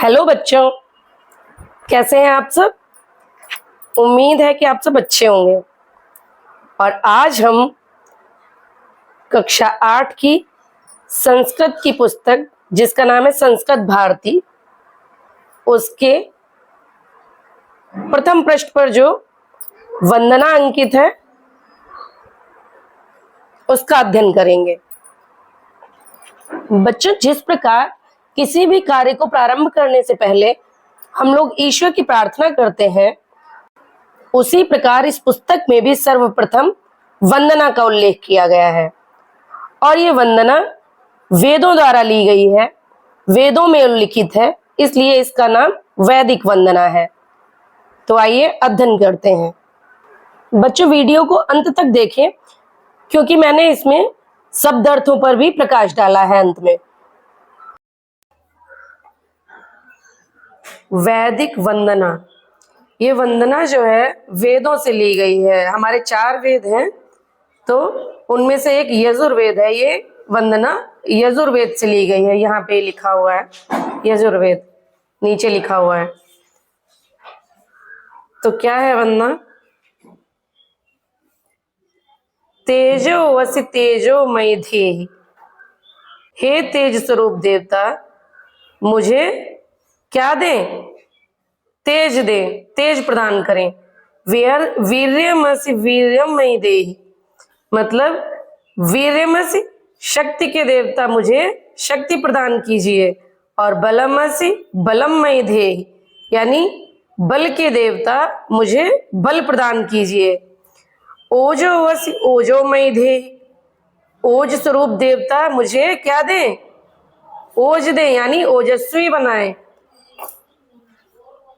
Hello बच्चों, कैसे हैं आप सब। उम्मीद है कि आप सब अच्छे होंगे। और आज हम कक्षा 8 की संस्कृत की पुस्तक जिसका नाम है संस्कृत भारती, उसके प्रथम पृष्ठ पर जो वंदना अंकित है उसका अध्ययन करेंगे। बच्चों, जिस प्रकार किसी भी कार्य को प्रारंभ करने से पहले हम लोग ईश्वर की प्रार्थना करते हैं, उसी प्रकार इस पुस्तक में भी सर्वप्रथम वंदना का उल्लेख किया गया है। और ये वंदना वेदों द्वारा ली गई है, वेदों में उल्लिखित है, इसलिए इसका नाम वैदिक वंदना है। तो आइए अध्ययन करते हैं। बच्चों, वीडियो को अंत तक देखें क्योंकि मैंने इसमें शब्द अर्थों पर भी प्रकाश डाला है। अंत में वैदिक वंदना, ये वंदना जो है वेदों से ली गई है। हमारे 4 वेद हैं, तो उनमें से एक यजुर्वेद है। ये वंदना यजुर्वेद से ली गई है। यहाँ पे लिखा हुआ है यजुर्वेद, नीचे लिखा हुआ है। तो क्या है वंदना? तेजो वसि तेजो मयि धेहि, हे तेज स्वरूप देवता मुझे क्या दें? तेज दें, तेज प्रदान करें। वीर्यमसि वीर्यम मयि देहि, मतलब वीर्यमसि शक्ति के देवता मुझे शक्ति प्रदान कीजिए। और बलमसि बलममयि धेहि, यानी बल के देवता मुझे बल प्रदान कीजिए। ओजोवसि ओजोमयि धेहि, ओज स्वरूप देवता मुझे क्या दें? ओज दें, यानी ओजस्वी बनाए।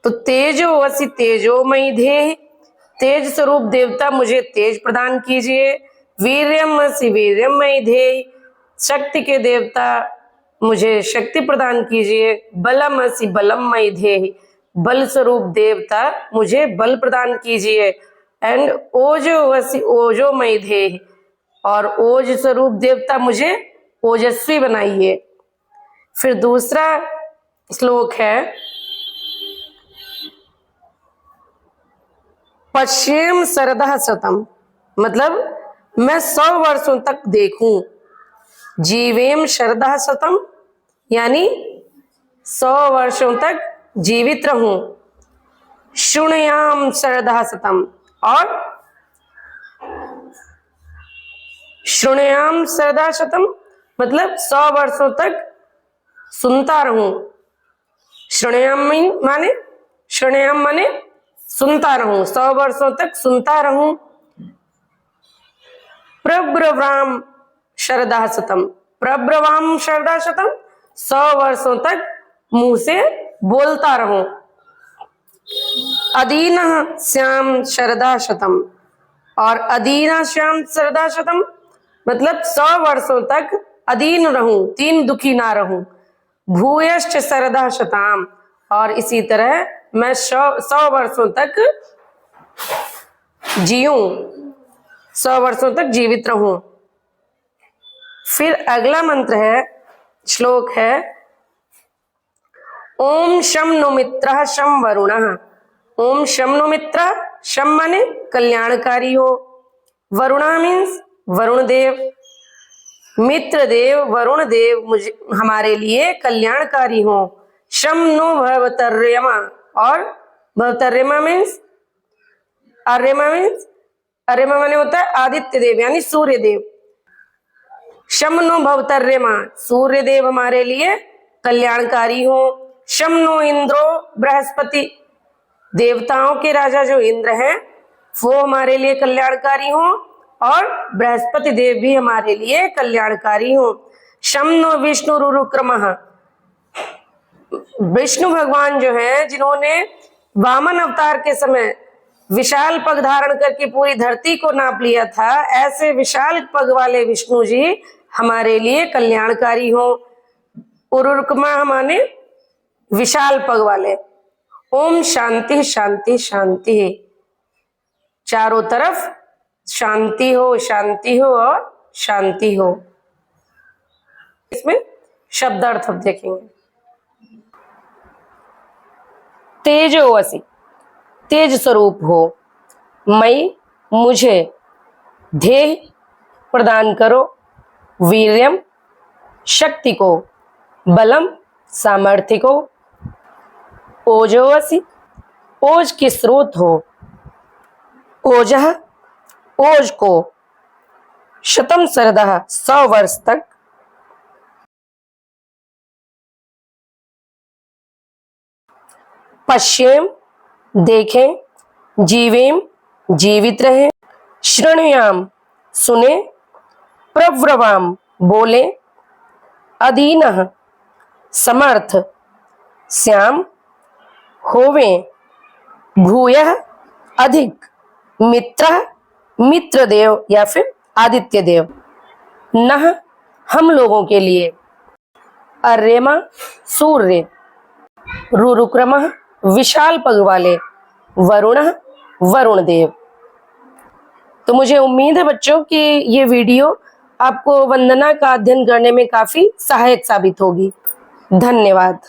तो तेजोवसि तेजोमयि धेहि, तेज स्वरूप देवता मुझे तेज प्रदान कीजिए। वीर्यमसि वीर्यमयि धेहि, शक्ति के देवता मुझे शक्ति प्रदान कीजिए। बलमसि बलममयि धेहि, बल स्वरूप देवता मुझे बल प्रदान कीजिए। एंड ओजोवसि ओजोमयि धेहि, और ओज स्वरूप देवता मुझे ओजस्वी बनाइए। फिर दूसरा श्लोक है पश्येम शरदः शतम, मतलब मैं 100 वर्षों तक देखूं। जीवेम शरदः शतम, यानी 100 वर्षों तक जीवित रहूं। शृणुयाम शरदः शतम, और शृणुयाम शरदः शतम मतलब 100 वर्षों तक सुनता रहूं। शृणुयाम माने सुनता रहूं, 100 वर्षों तक सुनता रहूं। प्रब्रवाम शरदः शतम, प्रब्रवाम शरदः शतम, 100 वर्षों तक मुंह से बोलता रहूं। अदीनः श्याम शरदः शतम, और अदीनः श्याम शरदः शतम मतलब 100 वर्षों तक अदीन रहूं, दीन दुखी ना रहूं। भूयश्च शरदः शताम, और इसी तरह मैं 100 वर्षों तक जीऊं, 100 वर्षों तक जीवित रहूं। फिर अगला मंत्र है, श्लोक है ओम शम नो मित्रः शम वरुणः। ओम शम नो मित्रः, शम माने कल्याणकारी हो, वरुणः मीन्स वरुण देव, मित्र देव वरुण देव मुझे हमारे लिए कल्याणकारी हो। शम नो भवतर्यमा, और भवतर्यमा मीन्स अर्यमा माने होता है आदित्य देव, यानी सूर्य देव। शम नो भवतर्यमा, सूर्य देव हमारे लिए कल्याणकारी हो। शम नो इंद्रो बृहस्पति, देवताओं के राजा जो इंद्र हैं वो हमारे लिए कल्याणकारी हो, और बृहस्पति देव भी हमारे लिए कल्याणकारी हो। शम नो विष्णु रुरुक्रमः, विष्णु भगवान जो है जिन्होंने वामन अवतार के समय विशाल पग धारण करके पूरी धरती को नाप लिया था, ऐसे विशाल पग वाले विष्णु जी हमारे लिए कल्याणकारी हो। उरुक्रमा माने विशाल पग वाले। ओम शांति शांति शांति, चारों तरफ शांति हो, शांति हो और शांति हो। इसमें शब्दार्थ अब देखेंगे। तेजोवसी, तेज स्वरूप हो। मई, मुझे। ध्येय, प्रदान करो। वीर्यम, शक्ति को। बलम, सामर्थ्य को। ओजोवसी, ओज के स्रोत हो। ओजः, ओज को। शतम सरदः, 100 वर्ष तक। पश्येम, देखें। जीवेम, जीवित रहें। शृणुयाम, सुने। प्रव्रवाम, बोले। अधीनः, समर्थ। श्याम, होवें। भूयः, अधिक। मित्र, मित्रदेव या फिर आदित्य देव। नह, हम लोगों के लिए। अर्यमा, सूर्य। रुरुक्रमः, विशाल पग वाले। वरुणः, वरुण देव। तो मुझे उम्मीद है बच्चों कि ये वीडियो आपको वंदना का अध्ययन करने में काफी सहायक साबित होगी। धन्यवाद।